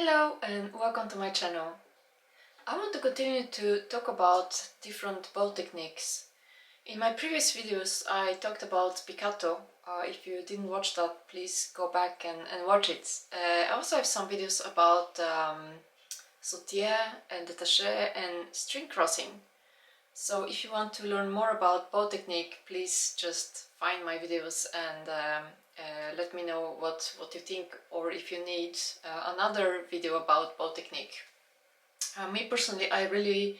Hello and welcome to my channel. I want to continue to talk about different bow techniques. In my previous videos I talked about spiccato. If you didn't watch that, please go back and watch it. I also have some videos about sautier and détaché and string crossing. So if you want to learn more about bow technique, please just find my videos and let me know what you think, or if you need another video about bow technique. Me personally, I really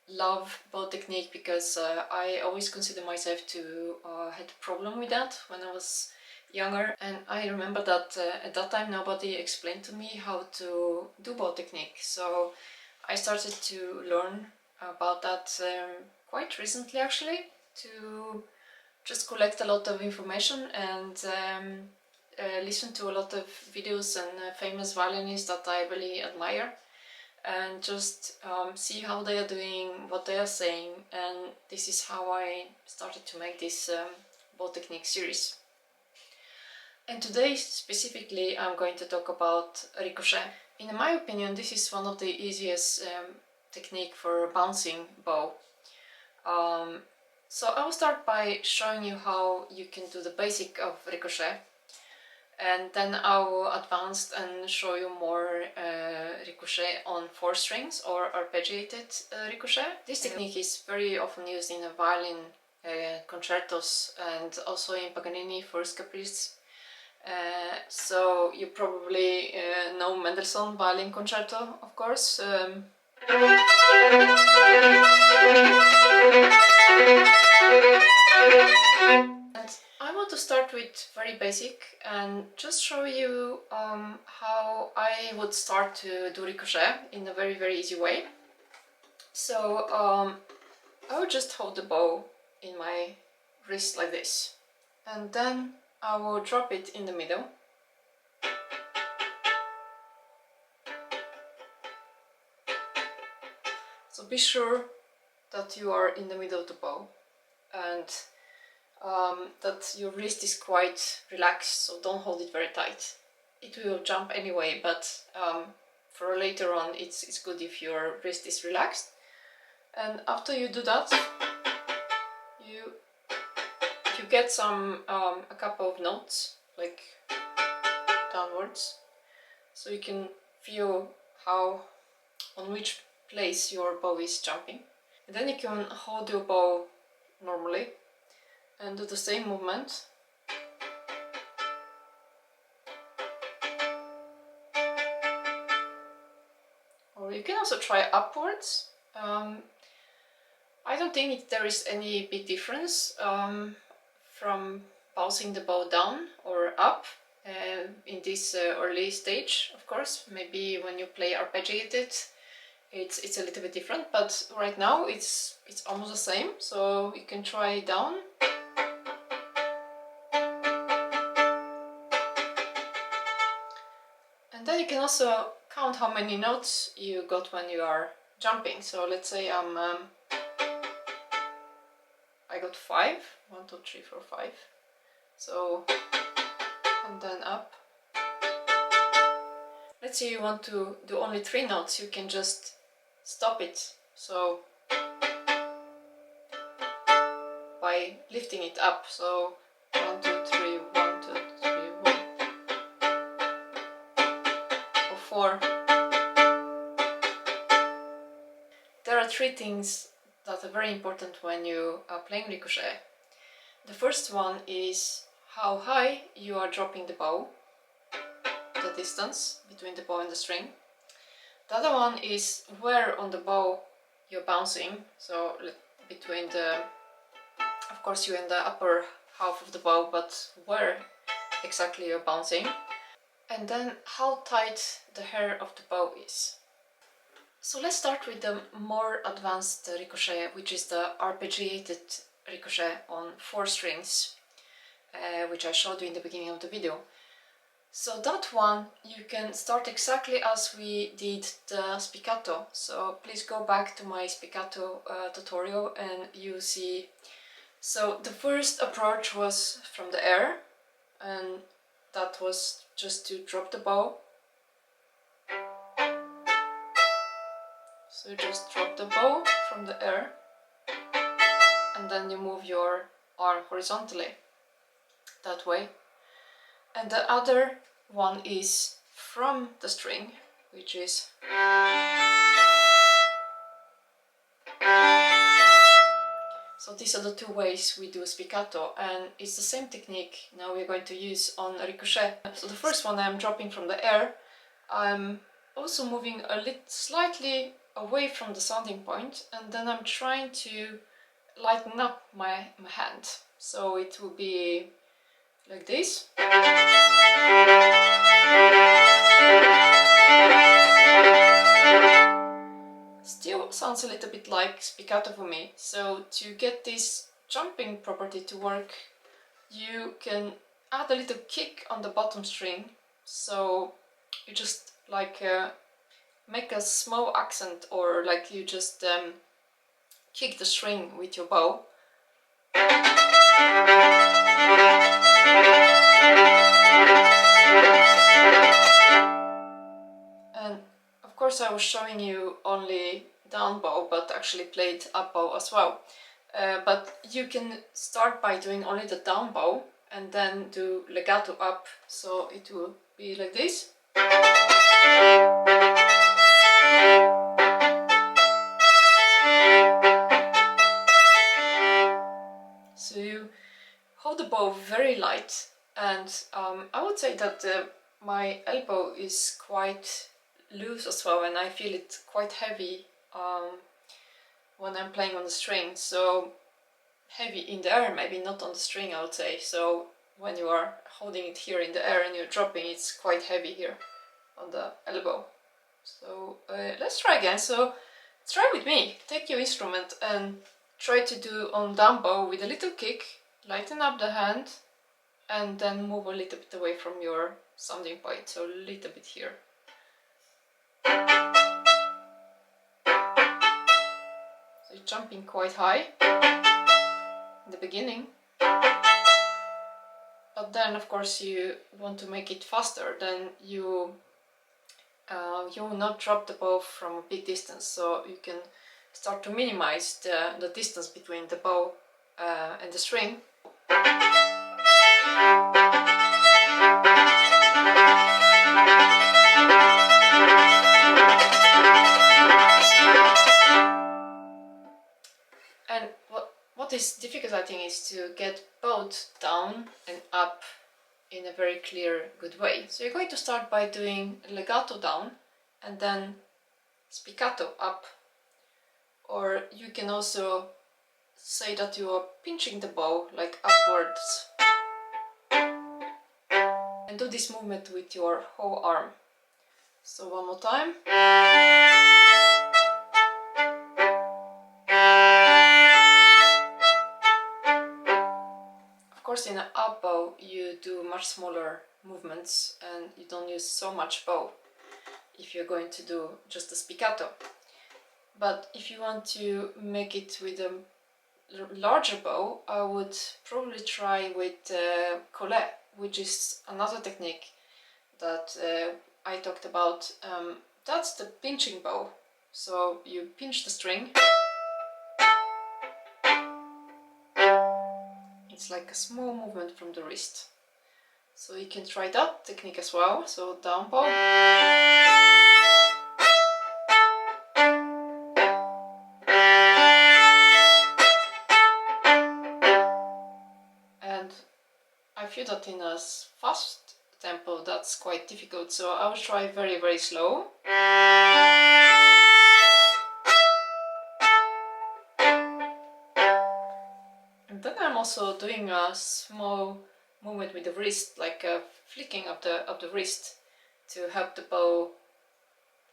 love bow technique because I always consider myself to had a problem with that when I was younger, and I remember that at that time nobody explained to me how to do bow technique, so I started to learn about that quite recently actually, to just collect a lot of information and listen to a lot of videos and famous violinists that I really admire, and just see how they are doing, what they are saying, and this is how I started to make this bow technique series. And today specifically I'm going to talk about Ricochet. In my opinion, this is one of the easiest technique for bouncing bow. So I will start by showing you how you can do the basic of Ricochet, and then I will advance and show you more Ricochet on 4 strings or arpeggiated Ricochet. This technique is very often used in a violin concertos and also in Paganini first caprice. So you probably know Mendelssohn violin concerto, of course. And I want to start with very basic and just show you how I would start to do Ricochet in a very easy way. So I would just hold the bow in my wrist like this, and then I will drop it in the middle. So be sure that you are in the middle of the bow and that your wrist is quite relaxed, so don't hold it very tight. It will jump anyway, but for later on it's good if your wrist is relaxed. And after you do that, you get some a couple of notes like downwards, so you can feel how on which place your bow is jumping. And then you can hold your bow normally and do the same movement. Or you can also try upwards. I don't think there is any big difference from bouncing the bow down or up in this early stage. Of course, maybe when you play arpeggiated, it's a little bit different, but right now it's almost the same. So you can try down. And then you can also count how many notes you got when you are jumping. So let's say I got 5. 1, 2, 3, 4, 5. So, and then up. Let's say you want to do only 3 notes, you can just stop it. So, by lifting it up. So, 1, 2, 3, 1, 2, 3, 1. Or 4. There are 3 things that are very important when you are playing Ricochet. The first one is how high you are dropping the bow, the distance between the bow and the string. The other one is where on the bow you're bouncing, so between the, of course you're in the upper half of the bow, but where exactly you're bouncing. And then how tight the hair of the bow is. So let's start with the more advanced Ricochet, which is the arpeggiated Ricochet on 4 strings, which I showed you in the beginning of the video. So that one you can start exactly as we did the spiccato. So please go back to my spiccato tutorial and you see. So the first approach was from the air, and that was just to drop the bow So you just drop the bow from the air and then you move your arm horizontally that way. And the other one is from the string, which is so these are the two ways we do spiccato, and it's the same technique now we're going to use on Ricochet. So the first one I'm dropping from the air. I'm also moving a little slightly away from the sounding point, and then I'm trying to lighten up my hand. So it will be like this. Still sounds a little bit like spiccato for me. So to get this jumping property to work, you can add a little kick on the bottom string. So you just like make a small accent, or like you just kick the string with your bow. And of course I was showing you only down bow, but actually played up bow as well. But you can start by doing only the down bow and then do legato up, so it will be like this. So you hold the bow very light, and I would say that my elbow is quite loose as well, and I feel it quite heavy when I'm playing on the string. So heavy in the air, maybe not on the string, I would say. So when you are holding it here in the air and you're dropping, it's quite heavy here on the elbow. So let's try again. So try with me, take your instrument and try to do on down bow with a little kick, lighten up the hand, and then move a little bit away from your sounding point, so a little bit here. So you're jumping quite high in the beginning, but then of course you want to make it faster. Then you will not drop the bow from a big distance, so you can start to minimize the distance between the bow and the string. And what is difficult, I think, is to get both down and up in a very clear, good way. So you're going to start by doing legato down and then spiccato up. Or you can also say that you are pinching the bow like upwards. And do this movement with your whole arm. So one more time. Of course, in an up bow you do much smaller movements and you don't use so much bow if you're going to do just a spiccato. But if you want to make it with a larger bow, I would probably try with collet, which is another technique that I talked about. That's the pinching bow. So you pinch the string. It's like a small movement from the wrist. So you can try that technique as well. So down bow. And I feel that in a fast tempo that's quite difficult, so I will try very, very slow. And then I'm also doing a small movement with the wrist, like a flicking of the wrist to help the bow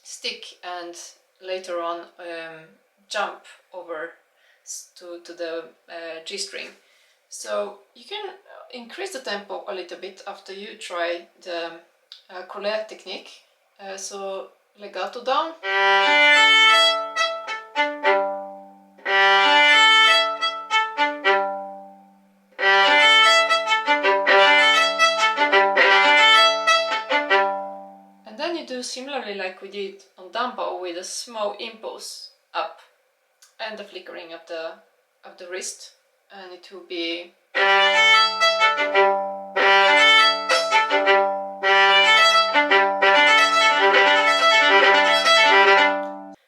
stick and later on jump over to the G string. So you can increase the tempo a little bit after you try the collet technique. So legato down. And then you do similarly similarly like we did on down bow, with a small impulse up and the flickering of the wrist, and it will be.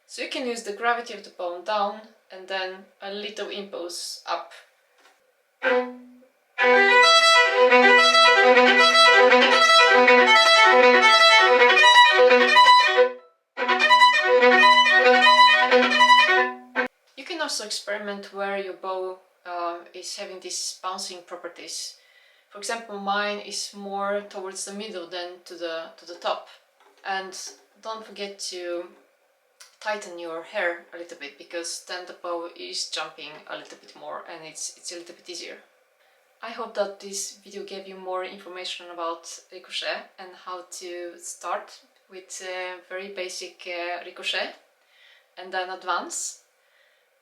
So you can use the gravity of the bow down and then a little impulse up. You can also experiment where your bow is having these bouncing properties. For example, mine is more towards the middle than to the top. And don't forget to tighten your hair a little bit, because then the bow is jumping a little bit more and it's a little bit easier. I hope that this video gave you more information about Ricochet and how to start with very basic Ricochet and then advance.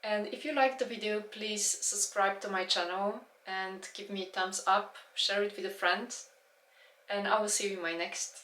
And if you liked the video, please subscribe to my channel and give me a thumbs up, share it with a friend, and I will see you in my next